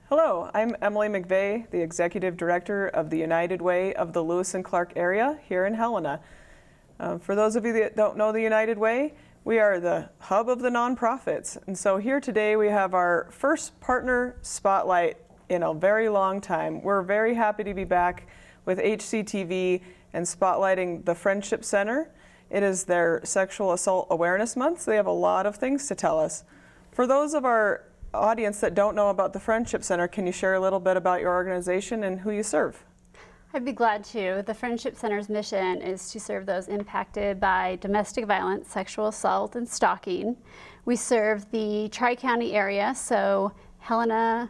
Hello, I'm Emily McVey, the Executive Director of the United Way of the Lewis and Clark area here in Helena. For those of you that don't know the United Way, we are the hub of the nonprofits. And so here today we have our first partner spotlight in a very long time. We're very happy to be back with HCTV and spotlighting the Friendship Center. It is their Sexual Assault Awareness Month, so they have a lot of things to tell us. For those of our audience that don't know about the Friendship Center, can you share a little bit about your organization and who you serve? I'd be glad to. The Friendship Center's mission is to serve those impacted by domestic violence, sexual assault, and stalking. We serve the Tri-County area, so Helena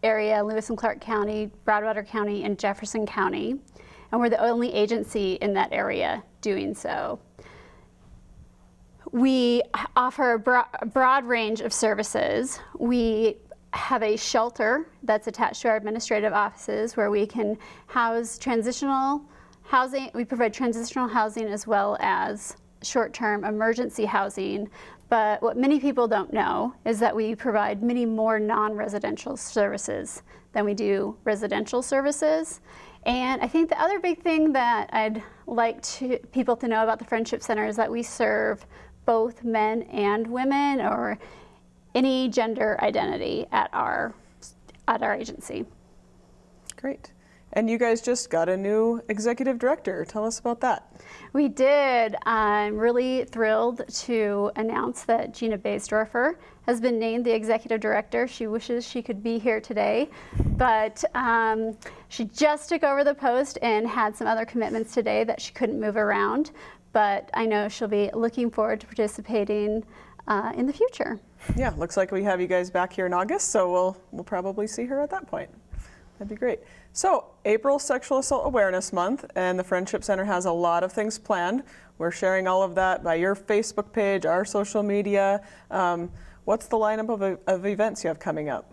area, Lewis and Clark County, Broadwater County, and Jefferson County. And we're the only agency in that area doing so. We offer a broad range of services. We have a shelter that's attached to our administrative offices where we can house transitional housing. We provide transitional housing as well as short-term emergency housing. But what many people don't know is that we provide many more non-residential services than we do residential services. And I think the other big thing that I'd like people to know about the Friendship Center is that we serve both men and women or any gender identity at our agency. Great. And you guys just got a new executive director. Tell us about that. We did. I'm really thrilled to announce that Gina Baysdorfer has been named the executive director. She wishes she could be here today, but she just took over the post and had some other commitments today that she couldn't move around. But I know she'll be looking forward to participating in the future. Yeah, looks like we have you guys back here in August, so we'll probably see her at that point. That'd be great. So, April Sexual Assault Awareness Month, and the Friendship Center has a lot of things planned. We're sharing all of that by your Facebook page, our social media. What's the lineup of events you have coming up?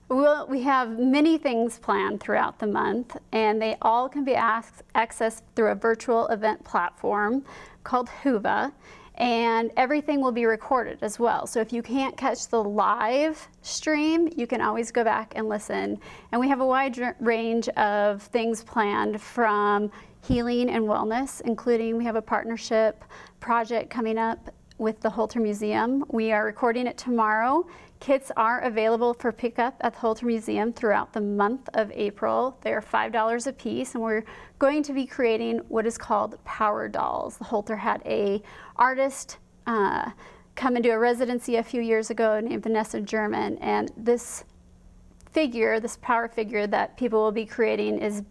Well, we have many things planned throughout the month, and they all can be accessed through a virtual event platform called Whova, and everything will be recorded as well. So if you can't catch the live stream, you can always go back and listen. And we have a wide range of things planned, from healing and wellness, including we have a partnership project coming up with the Holter Museum. We are recording it tomorrow. Kits are available for pickup at the Holter Museum throughout the month of April. They are $5 a piece, and we're going to be creating what is called power dolls. The Holter had a artist come and do a residency a few years ago named Vanessa German, and this figure, this power figure that people will be creating is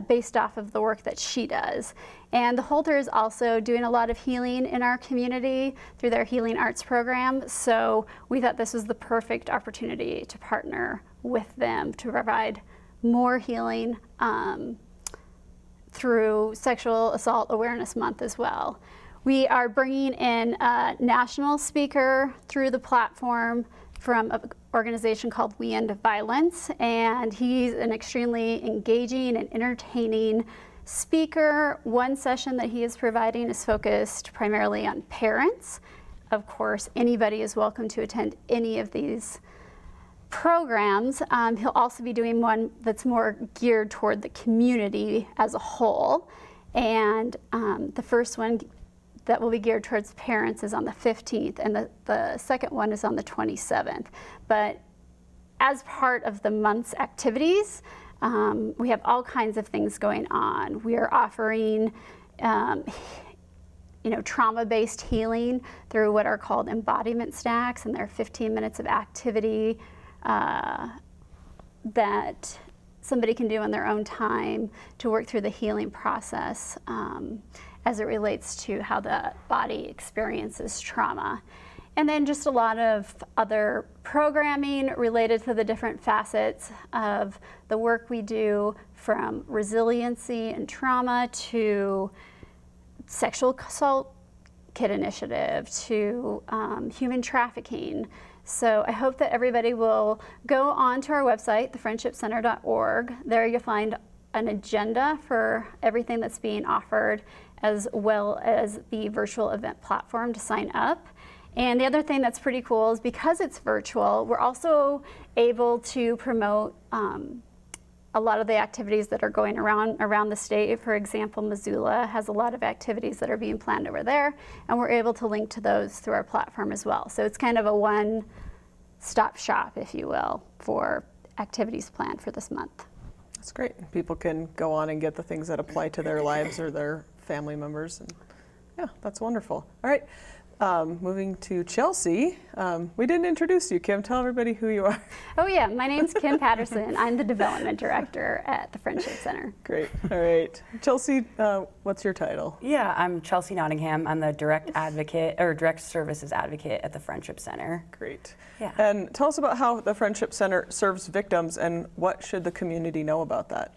based off of the work that she does. And the Holter is also doing a lot of healing in our community through their healing arts program, so we thought this was the perfect opportunity to partner with them to provide more healing through Sexual Assault Awareness Month as well. We are bringing in a national speaker through the platform from an organization called We End Violence, and he's an extremely engaging and entertaining speaker. One session that he is providing is focused primarily on parents. Of course, anybody is welcome to attend any of these programs. He'll also be doing one that's more geared toward the community as a whole, and the first one that will be geared towards parents is on the 15th, and the second one is on the 27th. But as part of the month's activities, we have all kinds of things going on. We are offering trauma-based healing through what are called embodiment stacks, and they're 15 minutes of activity that somebody can do on their own time to work through the healing process as it relates to how the body experiences trauma. And then just a lot of other programming related to the different facets of the work we do, from resiliency and trauma to sexual assault kit initiative to human trafficking. So I hope that everybody will go onto our website, thefriendshipcenter.org. There you'll find an agenda for everything that's being offered, as well as the virtual event platform to sign up. And the other thing that's pretty cool is because it's virtual, we're also able to promote a lot of the activities that are going around the state. For example, Missoula has a lot of activities that are being planned over there, and we're able to link to those through our platform as well. So it's kind of a one-stop shop, if you will, for activities planned for this month. That's great. People can go on and get the things that apply to their lives or their family members. And yeah, that's wonderful. All right. Moving to Chelsea. We didn't introduce you, Kim. Tell everybody who you are. Oh yeah, my name's Kim Patterson. I'm the development director at the Friendship Center. Great. All right. Chelsea, what's your title? Yeah, I'm Chelsea Nottingham. I'm the direct advocate or direct services advocate at the Friendship Center. Great. Yeah. And tell us about how the Friendship Center serves victims and what should the community know about that?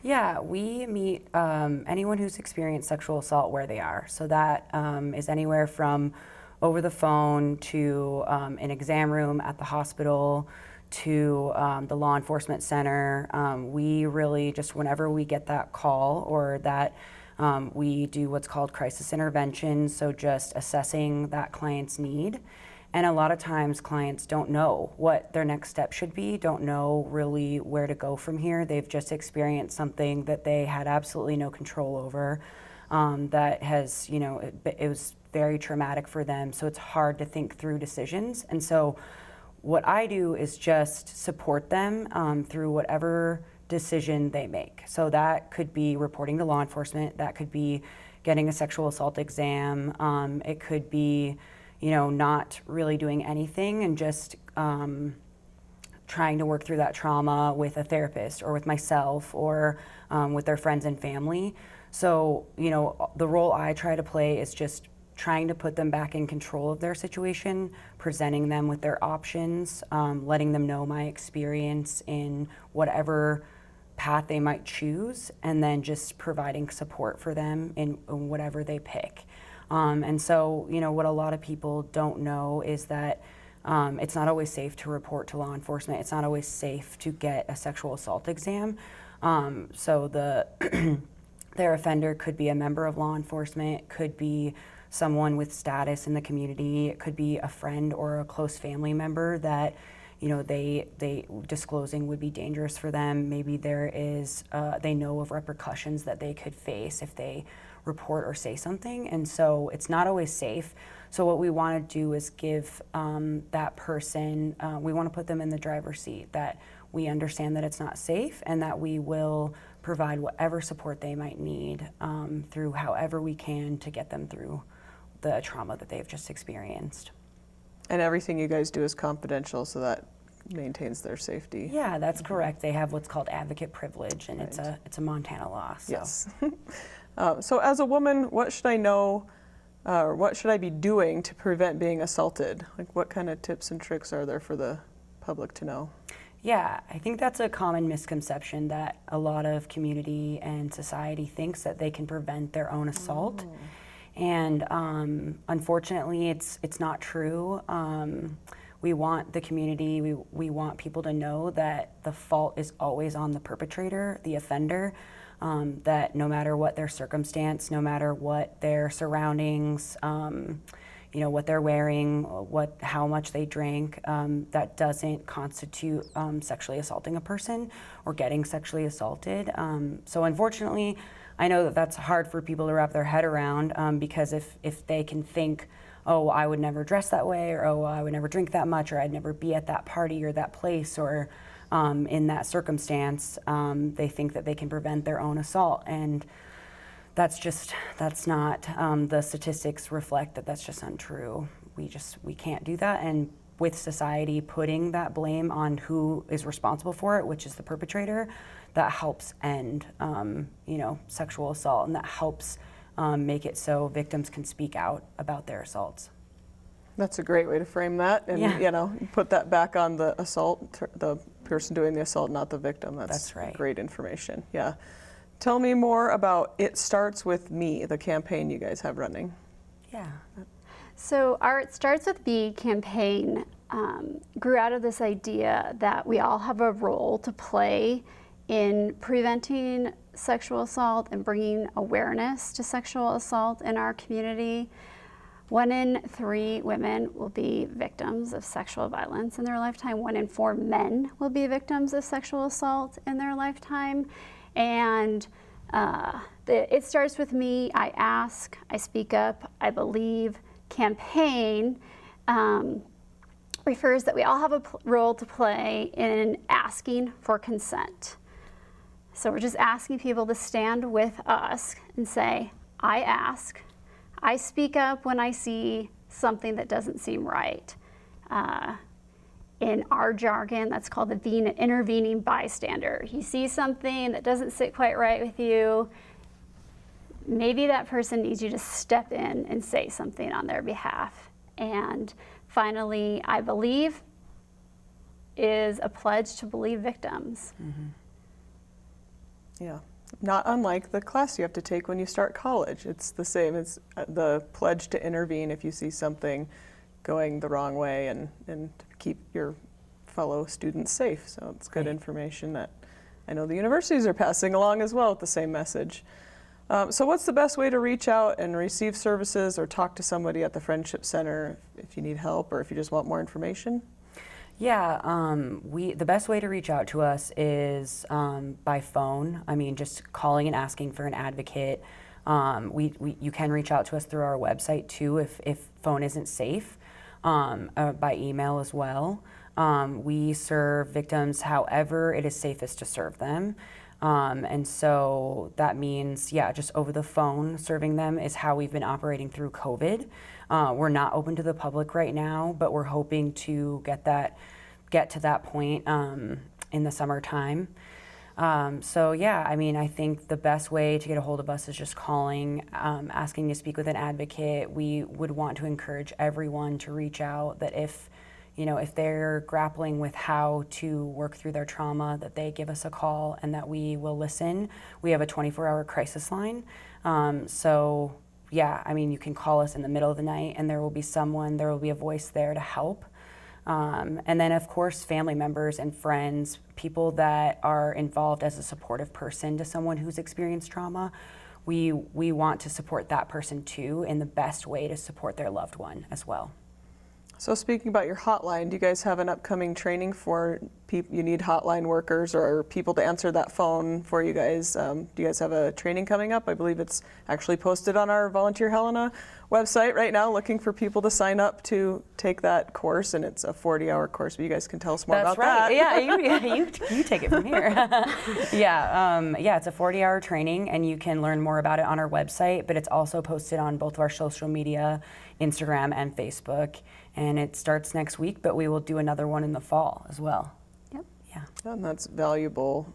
Yeah, we meet anyone who's experienced sexual assault where they are. So that is anywhere from over the phone to an exam room at the hospital to the law enforcement center. We really just, whenever we get that call or that we do what's called crisis intervention, so just assessing that client's need. And a lot of times clients don't know what their next step should be, don't know really where to go from here. They've just experienced something that they had absolutely no control over, that has, it was very traumatic for them. So it's hard to think through decisions. And so what I do is just support them through whatever decision they make. So that could be reporting to law enforcement, that could be getting a sexual assault exam, it could be not really doing anything and just trying to work through that trauma with a therapist or with myself or with their friends and family. So, the role I try to play is just trying to put them back in control of their situation, presenting them with their options, letting them know my experience in whatever path they might choose, and then just providing support for them in whatever they pick. And so, what a lot of people don't know is that it's not always safe to report to law enforcement. It's not always safe to get a sexual assault exam. So their offender could be a member of law enforcement, could be someone with status in the community, it could be a friend or a close family member that they disclosing would be dangerous for them. Maybe there is, they know of repercussions that they could face if they report or say something, and so it's not always safe. So what we want to do is give that person, we want to put them in the driver's seat, that we understand that it's not safe and that we will provide whatever support they might need through however we can to get them through the trauma that they've just experienced. And everything you guys do is confidential, so that maintains their safety. Yeah, that's correct. They have what's called advocate privilege, and Right. it's a Montana law. So. Yes. So as a woman, what should I know, or what should I be doing to prevent being assaulted? Like, what kind of tips and tricks are there for the public to know? Yeah, I think that's a common misconception that a lot of community and society thinks that they can prevent their own assault. And unfortunately, it's not true. We want the community, we want people to know that the fault is always on the perpetrator, the offender, that no matter what their circumstance, no matter what their surroundings, what they're wearing, how much they drank, that doesn't constitute sexually assaulting a person or getting sexually assaulted. So unfortunately, I know that that's hard for people to wrap their head around, because if they can think, oh, I would never dress that way, or oh, I would never drink that much, or I'd never be at that party or that place, or in that circumstance, they think that they can prevent their own assault. And that's not, the statistics reflect that that's just untrue. We can't do that. And with society putting that blame on who is responsible for it, which is the perpetrator, that helps end, sexual assault, and that helps make it so victims can speak out about their assaults. That's a great way to frame that, and Yeah. put that back on the assault, the person doing the assault, not the victim. That's right. Great information. Yeah. Tell me more about It Starts With Me, the campaign you guys have running. Yeah. So our It Starts With Me campaign grew out of this idea that we all have a role to play in preventing sexual assault and bringing awareness to sexual assault in our community. 1 in 3 women will be victims of sexual violence in their lifetime. 1 in 4 men will be victims of sexual assault in their lifetime. And it starts with me. I ask, I speak up, I believe. Campaign refers that we all have a role to play in asking for consent. So we're just asking people to stand with us and say, I ask. I speak up when I see something that doesn't seem right. In our jargon, that's called the intervening bystander. You see something that doesn't sit quite right with you, maybe that person needs you to step in and say something on their behalf. And finally, I believe is a pledge to believe victims. Mm-hmm. Yeah. Not unlike the class you have to take when you start college. It's the same. It's the pledge to intervene if you see something going the wrong way and to keep your fellow students safe. So it's good information that I know the universities are passing along as well with the same message. So what's the best way to reach out and receive services or talk to somebody at the Friendship Center if you need help or if you just want more information? Yeah, the best way to reach out to us is by phone. I mean, just calling and asking for an advocate. You can reach out to us through our website too if phone isn't safe, by email as well. We serve victims however it is safest to serve them. And so that means, yeah, just over the phone serving them is how we've been operating through COVID. We're not open to the public right now, but we're hoping to get to that point in the summertime. So yeah, I mean, I think the best way to get a hold of us is just calling, asking to speak with an advocate. We would want to encourage everyone to reach out, that if they're grappling with how to work through their trauma, that they give us a call and that we will listen. We have a 24-hour crisis line. So yeah, I mean, you can call us in the middle of the night and there will be a voice there to help. And then of course, family members and friends, people that are involved as a supportive person to someone who's experienced trauma. We want to support that person too in the best way to support their loved one as well. So speaking about your hotline, do you guys have an upcoming training for people? You need hotline workers or people to answer that phone for you guys. Do you guys have a training coming up? I believe it's actually posted on our Volunteer Helena website right now, looking for people to sign up to take that course, and it's a 40-hour course, but you guys can tell us more about that. Yeah, you take it from here. Yeah, it's a 40-hour training, and you can learn more about it on our website, but it's also posted on both of our social media, Instagram and Facebook, and it starts next week, but we will do another one in the fall as well. Yep. Yeah. And that's a valuable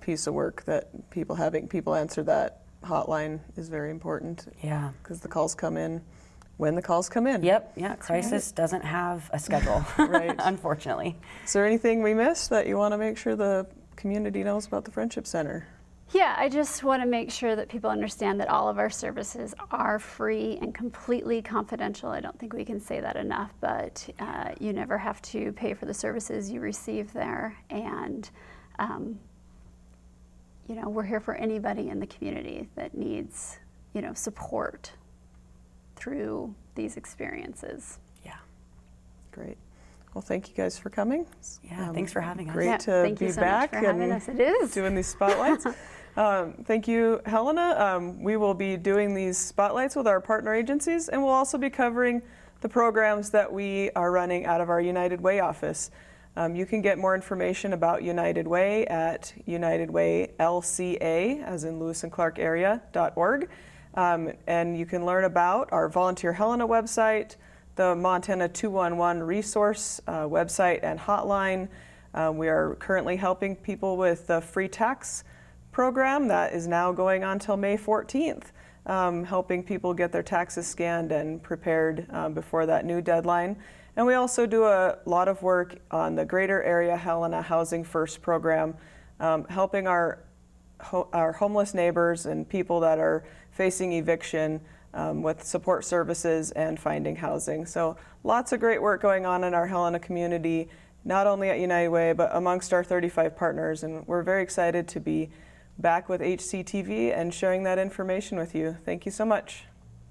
piece of work that having people answer that hotline is very important. Yeah. Because the calls come in when the calls come in. Yep, yeah, crisis doesn't have a schedule, Right. unfortunately. Is there anything we missed that you want to make sure the community knows about the Friendship Center? Yeah, I just want to make sure that people understand that all of our services are free and completely confidential. I don't think we can say that enough, but you never have to pay for the services you receive there. And, we're here for anybody in the community that needs, support through these experiences. Yeah. Great. Well, thank you guys for coming. Yeah, thanks for having us. Great Yeah, to thank you be so back much for having and us. It is. doing these spotlights. Thank you, Helena. We will be doing these spotlights with our partner agencies, and we'll also be covering the programs that we are running out of our United Way office. You can get more information about United Way at UnitedWayLCA, as in Lewis and Clark area.org. And you can learn about our Volunteer Helena website, the Montana 211 resource website and hotline. We are currently helping people with the free tax program that is now going on till May 14th, helping people get their taxes scanned and prepared before that new deadline. And we also do a lot of work on the Greater Area Helena Housing First program, helping our homeless neighbors and people that are facing eviction with support services and finding housing. So lots of great work going on in our Helena community, not only at United Way, but amongst our 35 partners. And we're very excited to be back with HCTV and sharing that information with you. Thank you so much.